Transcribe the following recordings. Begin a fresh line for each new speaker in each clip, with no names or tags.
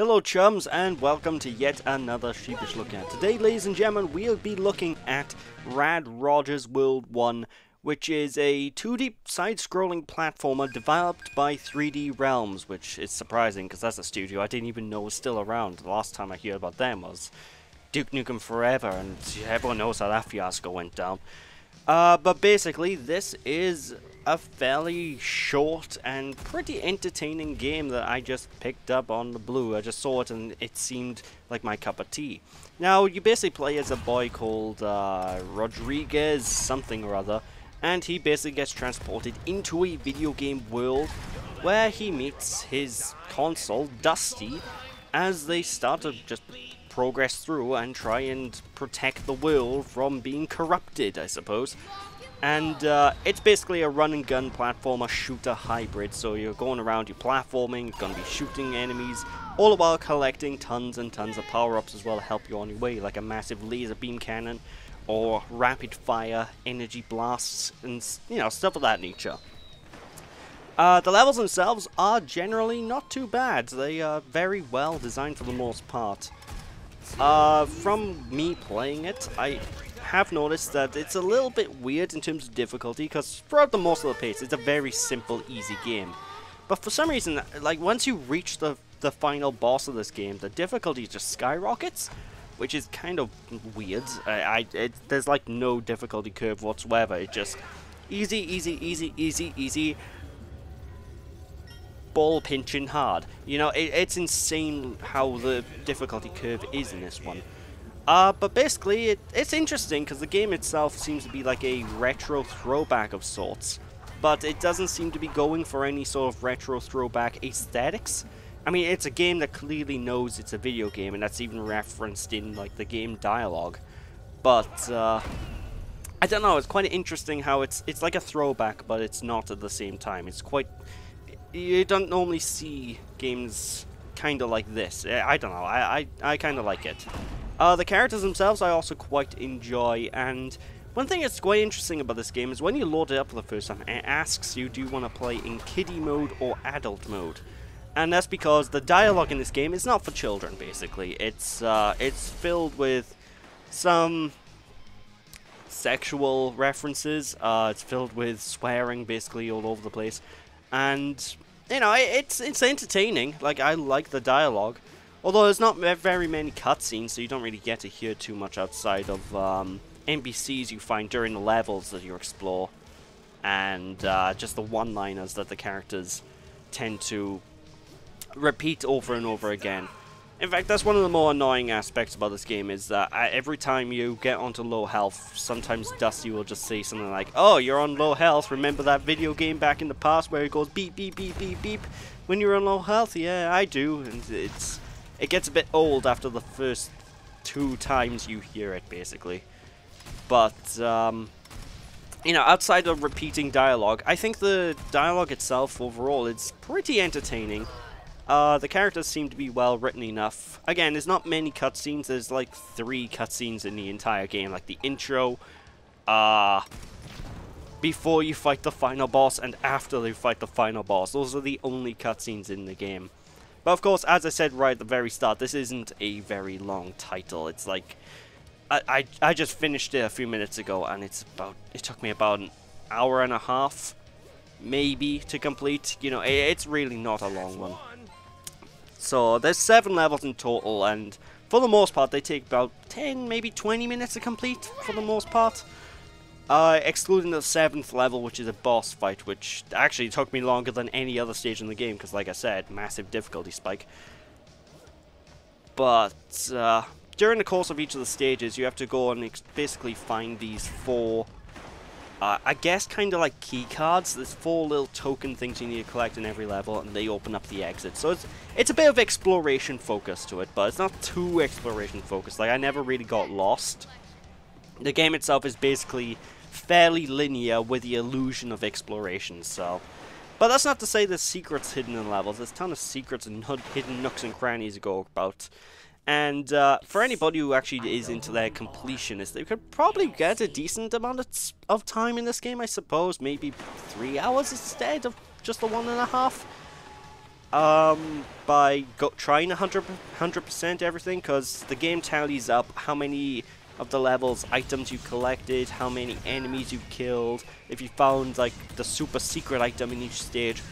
Hello chums and welcome to yet another Sheepish look at. Today, ladies and gentlemen, we'll be looking at Rad Rogers World 1, which is a 2D side-scrolling platformer developed by 3D Realms, which is surprising because that's a studio I didn't even know was still around. The last time I heard about them was Duke Nukem Forever, and everyone knows how that fiasco went down. But basically, this is a fairly short and pretty entertaining game that I just picked up on the blue. I just saw it and it seemed like my cup of tea. Now, you basically play as a boy called Rodriguez something or other, and he basically gets transported into a video game world where he meets his console, Dusty, as they start to just progress through and try and protect the world from being corrupted, I suppose. And it's basically a run-and-gun platformer shooter hybrid, so you're going around, you're platforming, you're going to be shooting enemies, all the while collecting tons and tons of power-ups as well to help you on your way, like a massive laser beam cannon, or rapid-fire energy blasts, and, you know, stuff of that nature. The levels themselves are generally not too bad. They are very well designed for the most part. From me playing it, I have noticed that it's a little bit weird in terms of difficulty, because throughout the most of the pace, it's a very simple, easy game. But for some reason, like, once you reach the final boss of this game, the difficulty just skyrockets, which is kind of weird. There's like no difficulty curve whatsoever. It's just easy, easy, easy, easy, easy, ball pinching hard. You know, it's insane how the difficulty curve is in this one. But basically, it's interesting because the game itself seems to be like a retro throwback of sorts, but it doesn't seem to be going for any sort of retro throwback aesthetics. I mean, it's a game that clearly knows it's a video game, and that's even referenced in like the game dialogue. But I don't know. It's quite interesting how it's like a throwback, but it's not at the same time. It's quite. You don't normally see games kind of like this. I don't know. I kind of like it. The characters themselves I also quite enjoy, and one thing that's quite interesting about this game is when you load it up for the first time, it asks you, do you want to play in kiddie mode or adult mode? And that's because the dialogue in this game is not for children, basically. It's filled with some sexual references, it's filled with swearing basically all over the place, and, you know, it's entertaining. Like, I like the dialogue. Although there's not very many cutscenes, so you don't really get to hear too much outside of NPCs you find during the levels that you explore, and just the one-liners that the characters tend to repeat over and over again. In fact, that's one of the more annoying aspects about this game, is that every time you get onto low health, sometimes Dusty will just say something like, "Oh, you're on low health, remember that video game back in the past where it goes beep, beep, beep, beep, beep, when you're on low health? Yeah, I do," and it gets a bit old after the first 2 times you hear it, basically. But, you know, outside of repeating dialogue, I think the dialogue itself, overall, is pretty entertaining. The characters seem to be well written enough. Again, there's not many cutscenes. There's like 3 cutscenes in the entire game, like the intro, before you fight the final boss, and after you fight the final boss. Those are the only cutscenes in the game. But of course, as I said right at the very start, this isn't a very long title. It's like, I just finished it a few minutes ago, and it took me about an hour and a half, maybe, to complete. You know, it's really not a long one. So there's 7 levels in total, and for the most part, they take about 10, maybe 20 minutes to complete, for the most part. Excluding the 7th level, which is a boss fight, which actually took me longer than any other stage in the game, because like I said, massive difficulty spike. But during the course of each of the stages, you have to go and basically find these 4, I guess kind of like key cards. There's 4 little token things you need to collect in every level, and they open up the exit. So it's a bit of exploration focus to it, but it's not too exploration focused. Like, I never really got lost. The game itself is basically fairly linear with the illusion of exploration, so. But that's not to say there's secrets hidden in levels. There's a ton of secrets and hidden nooks and crannies to go about. And for anybody who actually is into their completionist, they could probably get a decent amount of time in this game, I suppose. Maybe 3 hours instead of just the 1.5. by trying 100% everything, because the game tallies up how many of the levels, items you collected, how many enemies you killed, if you found like the super secret item in each stage.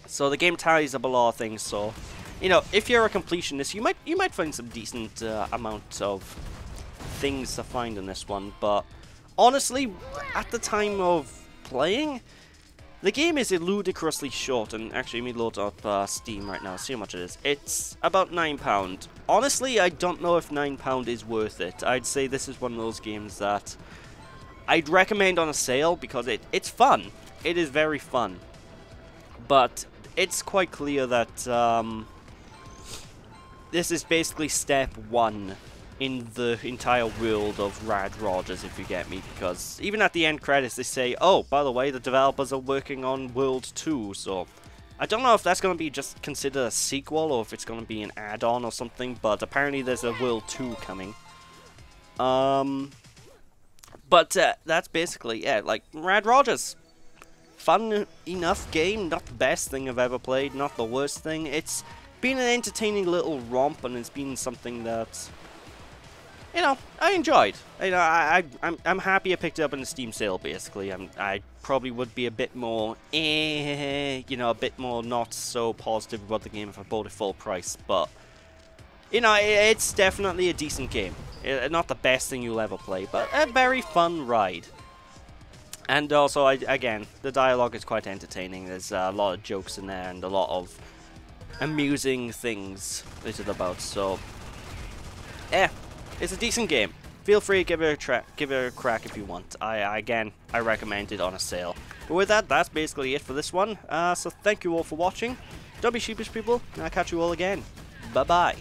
So the game tallies up a lot of things. So, you know, if you're a completionist, you might find some decent amount of things to find in this one. But honestly, at the time of playing, the game is ludicrously short. And actually, let me load up Steam right now, see how much it is. It's about £9. Honestly, I don't know if £9 is worth it. I'd say this is one of those games that I'd recommend on a sale because it's fun. It is very fun. But it's quite clear that this is basically step 1 in the entire world of Rad Rogers, if you get me, because even at the end credits they say, oh, by the way, the developers are working on World 2, so I don't know if that's going to be just considered a sequel or if it's going to be an add-on or something, but apparently there's a World 2 coming. But that's basically it. Like, Rad Rogers, fun enough game, not the best thing I've ever played, not the worst thing. It's been an entertaining little romp, and it's been something that, you know, I enjoyed. You know, I'm happy I picked it up in the Steam sale. Basically, I probably would be a bit more, you know, a bit more not so positive about the game if I bought it full price. But you know, it's definitely a decent game. Not the best thing you'll ever play, but a very fun ride. And also, again, the dialogue is quite entertaining. There's a lot of jokes in there and a lot of amusing things littered about. So, yeah. It's a decent game. Feel free to give it a crack if you want. Again, I recommend it on a sale. But with that, that's basically it for this one. So thank you all for watching. Don't be sheepish, people, and I'll catch you all again. Bye-bye.